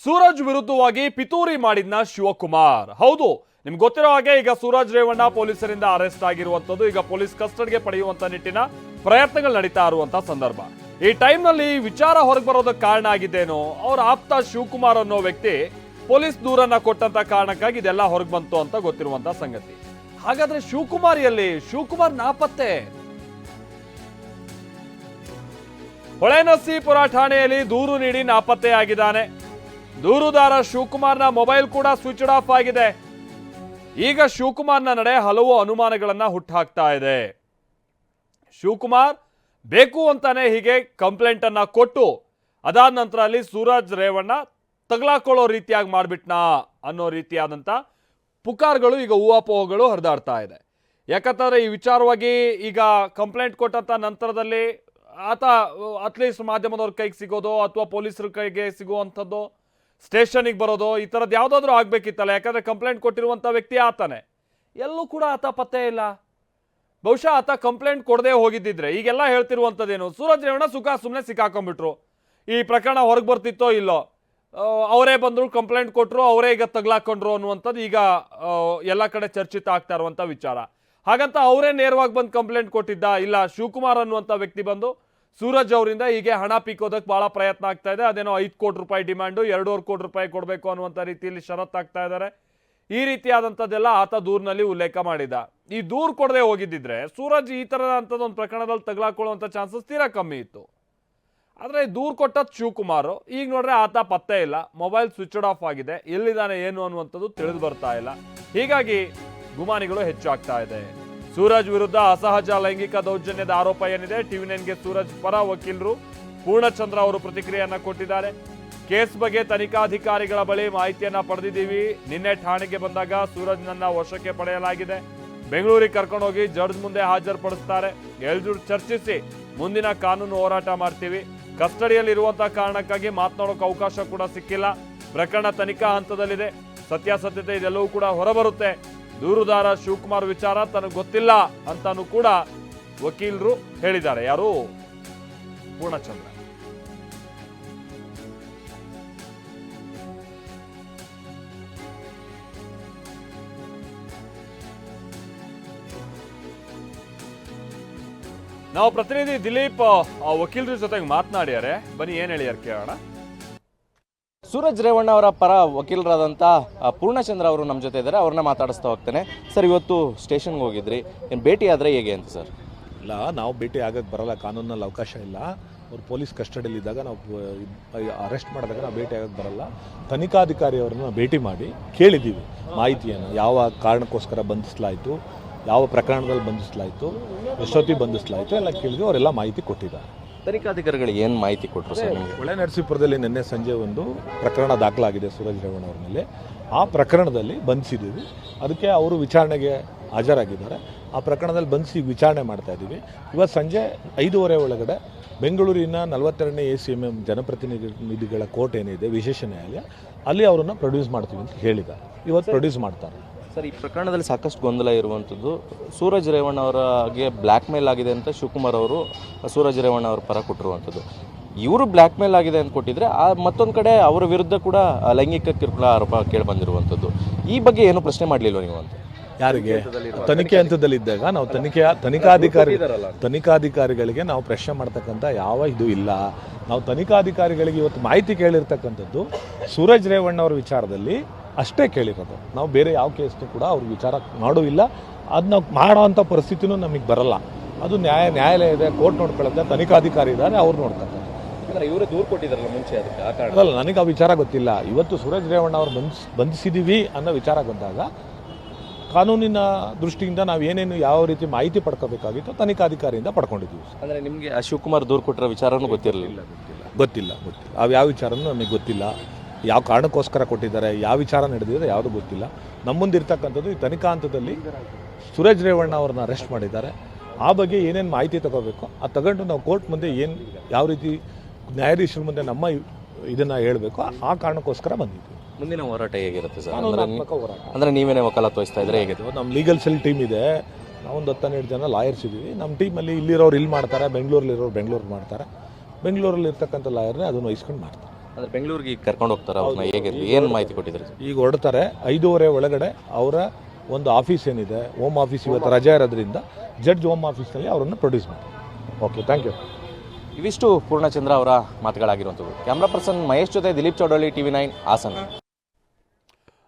ಸೂರಜ್ ವಿರುದ್ಧವಾಗಿ ಪಿತೂರಿ ಮಾಡಿದ್ನ ಶಿವಕುಮಾರ್. ಹೌದು, ನಿಮ್ಗೆ ಗೊತ್ತಿರೋ ಹಾಗೆ ಈಗ ಸೂರಜ್ ರೇವಣ್ಣ ಪೊಲೀಸರಿಂದ ಅರೆಸ್ಟ್ ಆಗಿರುವಂತದ್ದು. ಈಗ ಪೊಲೀಸ್ ಕಸ್ಟಡಿಗೆ ಪಡೆಯುವಂತ ನಿಟ್ಟಿನ ಪ್ರಯತ್ನಗಳು ನಡೀತಾ ಇರುವಂತ ಸಂದರ್ಭ. ಈ ಟೈಮ್ನಲ್ಲಿ ವಿಚಾರ ಹೊರಗೆ ಬರೋದಕ್ಕೆ ಕಾರಣ ಆಗಿದ್ದೇನೋ, ಅವ್ರ ಆಪ್ತ ಶಿವಕುಮಾರ್ ಅನ್ನೋ ವ್ಯಕ್ತಿ ಪೊಲೀಸ್ ದೂರನ್ನ ಕೊಟ್ಟಂತ ಕಾರಣಕ್ಕಾಗಿ ಇದೆಲ್ಲ ಹೊರಗೆ ಬಂತು ಅಂತ ಗೊತ್ತಿರುವಂತ ಸಂಗತಿ. ಹಾಗಾದ್ರೆ ಶಿವಕುಮಾರ್ ಎಲ್ಲಿ? ಶಿವಕುಮಾರ್ ನಾಪತ್ತೆ. ಹೊಳೆನರಸೀಪುರ ಠಾಣೆಯಲ್ಲಿ ದೂರು ನೀಡಿ ನಾಪತ್ತೆಯಾಗಿದ್ದಾನೆ. ದೂರುದಾರ ಶಿವಕುಮಾರ್ನ ಮೊಬೈಲ್ ಕೂಡ ಸ್ವಿಚ್ ಆಫ್ ಆಗಿದೆ. ಈಗ ಶಿವಕುಮಾರ್ನ ನಡೆ ಹಲವು ಅನುಮಾನಗಳನ್ನ ಹುಟ್ಟುಹಾಕ್ತಾ ಇದೆ. ಶಿವಕುಮಾರ್ ಬೇಕು ಅಂತಾನೆ ಹೀಗೆ ಕಂಪ್ಲೇಂಟ್ ಅನ್ನ ಕೊಟ್ಟು ಅದಾದ ನಂತರ ಅಲ್ಲಿ ಸೂರಜ್ ರೇವಣ್ಣ ತಗಲಾಕೊಳ್ಳೋ ರೀತಿಯಾಗಿ ಮಾಡ್ಬಿಟ್ನಾ ಅನ್ನೋ ರೀತಿಯಾದಂಥ ಪುಕಾರ್ಗಳು ಈಗ ಊಹಾಪೋಹಗಳು ಹರಿದಾಡ್ತಾ ಇದೆ. ಯಾಕಂತಂದ್ರೆ ಈ ವಿಚಾರವಾಗಿ ಈಗ ಕಂಪ್ಲೇಂಟ್ ಕೊಟ್ಟಂತ ನಂತರದಲ್ಲಿ ಆತ ಅಟ್ಲೀಸ್ಟ್ ಮಾಧ್ಯಮದವ್ರ ಕೈಗೆ ಸಿಗೋದು ಅಥವಾ ಪೊಲೀಸರ ಕೈಗೆ ಸಿಗುವಂಥದ್ದು, ಸ್ಟೇಷನಿಗೆ ಬರೋದು, ಈ ಥರದ್ದು ಯಾವುದಾದ್ರೂ ಆಗಬೇಕಿತ್ತಲ್ಲ. ಯಾಕಂದರೆ ಕಂಪ್ಲೇಂಟ್ ಕೊಟ್ಟಿರುವಂಥ ವ್ಯಕ್ತಿ ಆತನೇ. ಎಲ್ಲೂ ಕೂಡ ಆತ ಪತ್ತೆ ಇಲ್ಲ. ಬಹುಶಃ ಆತ ಕಂಪ್ಲೇಂಟ್ ಕೊಡದೆ ಹೋಗಿದ್ದಿದ್ರೆ ಈಗೆಲ್ಲ ಹೇಳ್ತಿರುವಂಥದ್ದೇನು, ಸೂರಜ್ ರೇವಣ್ಣ ಸುಮ್ಮನೆ ಸಿಕ್ಕಾಕೊಂಡ್ಬಿಟ್ರು, ಈ ಪ್ರಕರಣ ಹೊರಗೆ ಬರ್ತಿತ್ತೋ ಇಲ್ಲೋ, ಅವರೇ ಬಂದರು ಕಂಪ್ಲೇಂಟ್ ಕೊಟ್ಟರು, ಅವರೇ ಈಗ ತಗ್ಲಾಕೊಂಡ್ರು ಅನ್ನುವಂಥದ್ದು ಈಗ ಎಲ್ಲ ಕಡೆ ಚರ್ಚಿತ ಆಗ್ತಾ ಇರುವಂಥ ವಿಚಾರ. ಹಾಗಂತ ಅವರೇ ನೇರವಾಗಿ ಬಂದು ಕಂಪ್ಲೇಂಟ್ ಕೊಟ್ಟಿದ್ದ? ಇಲ್ಲ, ಶಿವಕುಮಾರ್ ಅನ್ನುವಂಥ ವ್ಯಕ್ತಿ ಬಂದು ಸೂರಜ್ ಅವರಿಂದ ಹೀಗೆ ಹಣ ಪೀಕೋದಕ್ಕೆ ಭಾಳ ಪ್ರಯತ್ನ ಆಗ್ತಾ ಇದೆ. ಅದೇನೋ 5 ಕೋಟಿ ರೂಪಾಯಿ ಡಿಮ್ಯಾಂಡು, 2.5 ಕೋಟಿ ರೂಪಾಯಿ ಕೊಡಬೇಕು ಅನ್ನುವಂಥ ರೀತಿಯಲ್ಲಿ ಷರತ್ತಾಗ್ತಾ ಇದ್ದಾರೆ. ಈ ರೀತಿಯಾದಂಥದ್ದೆಲ್ಲ ಆತ ದೂರಿನಲ್ಲಿ ಉಲ್ಲೇಖ ಮಾಡಿದ. ಈ ದೂರು ಕೊಡದೆ ಹೋಗಿದ್ದಿದ್ರೆ ಸೂರಜ್ ಈ ಥರದಂಥದ್ದೊಂದು ಪ್ರಕರಣದಲ್ಲಿ ತಗಲಾಕೊಳ್ಳುವಂಥ ಚಾನ್ಸಸ್ ತೀರಾ ಕಮ್ಮಿ ಇತ್ತು. ಆದರೆ ದೂರು ಕೊಟ್ಟದ್ದು ಶಿವಕುಮಾರ್. ಈಗ ನೋಡ್ರೆ ಆತ ಪತ್ತೆ ಇಲ್ಲ, ಮೊಬೈಲ್ ಸ್ವಿಚ್ ಆಫ್ ಆಗಿದೆ, ಎಲ್ಲಿದ್ದಾನೆ ಏನು ಅನ್ನುವಂಥದ್ದು ತಿಳಿದು ಬರ್ತಾ ಇಲ್ಲ. ಹೀಗಾಗಿ ಗುಮಾನಿಗಳು ಹೆಚ್ಚಾಗ್ತಾ ಇದೆ. ಸೂರಜ್ ವಿರುದ್ಧ ಅಸಹಜ ಲೈಂಗಿಕ ದೌರ್ಜನ್ಯದ ಆರೋಪ ಏನಿದೆ, ಟಿವಿ9ಗೆ ಸೂರಜ್ ಪರ ವಕೀಲರು ಪೂರ್ಣಚಂದ್ರ ಅವರು ಪ್ರತಿಕ್ರಿಯೆಯನ್ನ ಕೊಟ್ಟಿದ್ದಾರೆ. ಕೇಸ್ ಬಗ್ಗೆ ತನಿಖಾಧಿಕಾರಿಗಳ ಬಳಿ ಮಾಹಿತಿಯನ್ನ ಪಡೆದಿದ್ದೀವಿ. ನಿನ್ನೆ ಠಾಣೆಗೆ ಬಂದಾಗ ಸೂರಜ್ನನ್ನ ವಶಕ್ಕೆ ಪಡೆಯಲಾಗಿದೆ. ಬೆಂಗಳೂರಿಗೆ ಕರ್ಕೊಂಡೋಗಿ ಜಡ್ಜ್ ಮುಂದೆ ಹಾಜರುಪಡಿಸ್ತಾರೆ. ಎಲ್ಲರೂ ಚರ್ಚಿಸಿ ಮುಂದಿನ ಕಾನೂನು ಹೋರಾಟ ಮಾಡ್ತೀವಿ. ಕಸ್ಟಡಿಯಲ್ಲಿರುವಂತಹ ಕಾರಣಕ್ಕಾಗಿ ಮಾತನಾಡೋಕೆ ಅವಕಾಶ ಕೂಡ ಸಿಕ್ಕಿಲ್ಲ. ಪ್ರಕರಣ ತನಿಖಾ ಹಂತದಲ್ಲಿದೆ. ಸತ್ಯಾಸತ್ಯತೆ ಇದೆಲ್ಲವೂ ಕೂಡ ಹೊರಬರುತ್ತೆ. ದೂರುದಾರ ಶಿವಕುಮಾರ್ ವಿಚಾರ ತನಗೆ ಗೊತ್ತಿಲ್ಲ ಅಂತಾನು ಕೂಡ ವಕೀಲರು ಹೇಳಿದ್ದಾರೆ. ಯಾರು? ಪೂರ್ಣಚಂದ್ರ. ನಾವು ಪ್ರತಿನಿಧಿ ದಿಲೀಪ್ ವಕೀಲರ ಜೊತೆಗೆ ಮಾತನಾಡ್ಯಾರೆ. ಬನ್ನಿ ಏನ್ ಹೇಳಿಯಾರ ಕೇಳೋಣ. ಸೂರಜ್ ರೇವಣ್ಣ ಅವರ ಪರ ವಕೀಲರಾದಂಥ ಪೂರ್ಣಚಂದ್ರ ಅವರು ನಮ್ಮ ಜೊತೆ ಇದ್ದಾರೆ. ಅವ್ರನ್ನ ಮಾತಾಡಿಸ್ತಾ ಹೋಗ್ತೇನೆ. ಸರ್, ಇವತ್ತು ಸ್ಟೇಷನ್ಗೆ ಹೋಗಿದ್ರಿ, ಏನು ಭೇಟಿ ಆದರೆ ಹೇಗೆ ಅಂತ ಸರ್? ಇಲ್ಲ, ನಾವು ಭೇಟಿ ಆಗಕ್ಕೆ ಬರಲ್ಲ, ಕಾನೂನಲ್ಲಿ ಅವಕಾಶ ಇಲ್ಲ. ಅವ್ರು ಪೊಲೀಸ್ ಕಸ್ಟಡಿಯಲ್ಲಿದ್ದಾಗ ನಾವು ಅರೆಸ್ಟ್ ಮಾಡಿದಾಗ ನಾವು ಭೇಟಿ ಆಗಕ್ಕೆ ಬರಲ್ಲ. ತನಿಖಾಧಿಕಾರಿಯವ್ರನ್ನ ಭೇಟಿ ಮಾಡಿ ಕೇಳಿದ್ದೀವಿ ಮಾಹಿತಿಯನ್ನು, ಯಾವ ಕಾರಣಕ್ಕೋಸ್ಕರ ಬಂಧಿಸಲಾಯಿತು, ಯಾವ ಪ್ರಕರಣದಲ್ಲಿ ಬಂಧಿಸಲಾಯಿತು, ಎಷ್ಟೊತ್ತಿಗೆ ಬಂಧಿಸಲಾಯಿತು ಎಲ್ಲ ಕೇಳಿದ್ವಿ. ಅವರೆಲ್ಲ ಮಾಹಿತಿ ಕೊಟ್ಟಿದ್ದಾರೆ. ತನಿಖಾಧಿಕಾರಿಗಳಿಗೆ ಏನು ಮಾಹಿತಿ ಕೊಟ್ಟರು ಸರ್ ನಿಮಗೆ? ಹೊಳೆನರಸೀಪುರದಲ್ಲಿ ನಿನ್ನೆ ಸಂಜೆ ಒಂದು ಪ್ರಕರಣ ದಾಖಲಾಗಿದೆ ಸೂರಜ್ ರೇವಣ್ಣ ಅವ್ರ ಮೇಲೆ. ಆ ಪ್ರಕರಣದಲ್ಲಿ ಬಂಧಿಸಿದ್ದೀವಿ. ಅದಕ್ಕೆ ಅವರು ವಿಚಾರಣೆಗೆ ಹಾಜರಾಗಿದ್ದಾರೆ. ಆ ಪ್ರಕರಣದಲ್ಲಿ ಬಂಧಿಸಿ ವಿಚಾರಣೆ ಮಾಡ್ತಾ ಇದ್ದೀವಿ. ಇವತ್ತು ಸಂಜೆ 5:30 ಒಳಗಡೆ ಬೆಂಗಳೂರಿನ 42ನೇ ACMM ಜನಪ್ರತಿನಿಧಿಗಳ ಕೋರ್ಟ್ ಏನಿದೆ, ವಿಶೇಷ ನ್ಯಾಯಾಲಯ, ಅಲ್ಲಿ ಅವರನ್ನು ಪ್ರೊಡ್ಯೂಸ್ ಮಾಡ್ತೀವಿ ಅಂತ ಹೇಳಿದ್ದಾರೆ. ಇವತ್ತು ಪ್ರೊಡ್ಯೂಸ್ ಮಾಡ್ತಾರೆ. ಸರ್, ಈ ಪ್ರಕರಣದಲ್ಲಿ ಸಾಕಷ್ಟು ಗೊಂದಲ ಇರುವಂಥದ್ದು. ಸೂರಜ್ ರೇವಣ್ಣ ಅವರಿಗೆ ಬ್ಲ್ಯಾಕ್ ಮೇಲ್ ಆಗಿದೆ ಅಂತ ಶಿವಕುಮಾರ್ ಅವರು ಸೂರಜ್ ರೇವಣ್ಣ ಅವ್ರ ಪರ ಕೊಟ್ಟಿರುವಂಥದ್ದು. ಇವರು ಬ್ಲ್ಯಾಕ್ ಮೇಲ್ ಆಗಿದೆ ಅಂತ ಕೊಟ್ಟಿದ್ರೆ, ಮತ್ತೊಂದು ಕಡೆ ಅವರ ವಿರುದ್ಧ ಕೂಡ ಲೈಂಗಿಕ ಕಿರುಕುಳ ಆರೋಪ ಕೇಳಿ ಬಂದಿರುವಂಥದ್ದು. ಈ ಬಗ್ಗೆ ಏನು ಪ್ರಶ್ನೆ ಮಾಡಲಿಲ್ಲ ನೀವು ಅಂತ? ಯಾರಿಗೆ? ತನಿಖೆ ಹಂತದಲ್ಲಿದ್ದಾಗ ನಾವು ತನಿಖಾಧಿಕಾರಿಗಳಿಗೆ ನಾವು ಪ್ರಶ್ನೆ ಮಾಡ್ತಕ್ಕಂಥ ಯಾವ ಇದು ಇಲ್ಲ. ನಾವು ತನಿಖಾಧಿಕಾರಿಗಳಿಗೆ ಇವತ್ತು ಮಾಹಿತಿ ಕೇಳಿರ್ತಕ್ಕಂಥದ್ದು ಸೂರಜ್ ರೇವಣ್ಣ ಅವ್ರ ವಿಚಾರದಲ್ಲಿ ಅಷ್ಟೇ ಕೇಳಿರೋದು. ನಾವು ಬೇರೆ ಯಾವ ಕೇಸ್ನು ಕೂಡ ಅವ್ರ ವಿಚಾರ ಮಾಡೋವಿಲ್ಲ. ಅದು ನಾವು ಮಾಡೋ ಅಂಥ ಪರಿಸ್ಥಿತಿನೂ ನಮಗೆ ಬರಲ್ಲ. ಅದು ನ್ಯಾಯಾಲಯ ಇದೆ, ಕೋರ್ಟ್ ನೋಡ್ಕೊಳ್ಳುತ್ತೆ, ತನಿಖಾಧಿಕಾರಿ ಇದ್ದಾರೆ, ಅವ್ರು ನೋಡ್ತಾರೆ. ಇವರೇ ದೂರು ಕೊಟ್ಟಿದ್ದಾರಲ್ಲ ಮುಂಚೆ, ಅದಕ್ಕೆ ಅದಲ್ಲ, ನನಗೆ ಆ ವಿಚಾರ ಗೊತ್ತಿಲ್ಲ. ಇವತ್ತು ಸೂರಜ್ ರೇವಣ್ಣ ಅವ್ರು ಬಂಧಿಸಿದ್ದೀವಿ ಅನ್ನೋ ವಿಚಾರ ಬಂದಾಗ ಕಾನೂನಿನ ದೃಷ್ಟಿಯಿಂದ ನಾವು ಏನೇನು ಯಾವ ರೀತಿ ಮಾಹಿತಿ ಪಡ್ಕೋಬೇಕಾಗಿತ್ತು ತನಿಖಾಧಿಕಾರಿಯಿಂದ ಪಡ್ಕೊಂಡಿದ್ದೀವಿ. ಅಂದರೆ ನಿಮಗೆ ಶಿವಕುಮಾರ್ ದೂರು ಕೊಟ್ಟಿರೋ ವಿಚಾರನೂ ಗೊತ್ತಿರಲಿಲ್ಲ? ಗೊತ್ತಿಲ್ಲ. ಅವು ಯಾವ ವಿಚಾರನೂ ನಮಗೆ ಗೊತ್ತಿಲ್ಲ. ಯಾವ ಕಾರಣಕ್ಕೋಸ್ಕರ ಕೊಟ್ಟಿದ್ದಾರೆ, ಯಾವ ವಿಚಾರ ನಡೆದಿದೆ ಯಾವುದು ಗೊತ್ತಿಲ್ಲ. ನಮ್ಮ ಮುಂದೆ ಇರ್ತಕ್ಕಂಥದ್ದು ಈ ತನಿಖಾ ಹಂತದಲ್ಲಿ ಸೂರಜ್ ರೇವಣ್ಣ ಅವ್ರನ್ನ ಅರೆಸ್ಟ್ ಮಾಡಿದ್ದಾರೆ. ಆ ಬಗ್ಗೆ ಏನೇನು ಮಾಹಿತಿ ತಗೋಬೇಕು ಅದು ತಗೊಂಡು ನಾವು ಕೋರ್ಟ್ ಮುಂದೆ ಯಾವ ರೀತಿ ನ್ಯಾಯಾಧೀಶರ ಮುಂದೆ ನಮ್ಮ ಇದನ್ನು ಹೇಳಬೇಕು, ಆ ಕಾರಣಕ್ಕೋಸ್ಕರ ಬಂದಿದ್ವಿ. ಮುಂದಿನ ಹೋರಾಟ ಹೇಗಿರುತ್ತೆ ಸರ್? ಅಂದರೆ ನೀವೇನೇ ವಕಾಲತ್ತು ವಹಿಸ್ತಾ ಇದ್ರೆ ಹೇಗಿದೆ? ನಮ್ಮ ಲೀಗಲ್ ಸೆಲ್ ಟೀಮ್ ಇದೆ. ನಾವೊಂದು 10-12 ಜನ ಲಾಯರ್ಸ್ ಇದ್ದೀವಿ. ನಮ್ಮ ಟೀಮಲ್ಲಿ ಇಲ್ಲಿರೋರು ಇಲ್ಲಿ ಮಾಡ್ತಾರೆ, ಬೆಂಗಳೂರಲ್ಲಿರೋರು ಬೆಂಗಳೂರು ಮಾಡ್ತಾರೆ, ಬೆಂಗಳೂರಲ್ಲಿ ಇರ್ತಕ್ಕಂಥ ಲಾಯರ್ನೇ ಅದನ್ನು ವಹಿಸ್ಕೊಂಡು ಮಾಡ್ತಾರೆ. ಅಂದರೆ ಬೆಂಗಳೂರಿಗೆ ಈಗ ಕರ್ಕೊಂಡು ಹೋಗ್ತಾರೆ ಅವ್ರನ್ನ ಹೇಗೆ ಏನು ಮಾಹಿತಿ ಕೊಟ್ಟಿದ್ದಾರೆ? ಈಗ ಹೊರಡ್ತಾರೆ 5:30 ಒಳಗಡೆ ಅವರ ಒಂದು ಆಫೀಸ್ ಏನಿದೆ, ಹೋಮ್ ಆಫೀಸ್ ಇವತ್ತು ರಜೆ ಇರೋದ್ರಿಂದ ಜಡ್ಜ್ ಹೋಮ್ ಆಫೀಸ್ನಲ್ಲಿ ಅವರನ್ನು ಪ್ರೊಡ್ಯೂಸ್ ಮಾಡಿ. Okay, thank you. ಇವಿಷ್ಟು ಪೂರ್ಣಚಂದ್ರ ಅವರ ಮಾತುಗಳಾಗಿರುವಂಥದ್ದು. ಕ್ಯಾಮ್ರಾ ಪರ್ಸನ್ ಮಹೇಶ್ ಜೊತೆ ದಿಲೀಪ್ ಚೌಡಳ್ಳಿ, TV9 ಹಾಸನ.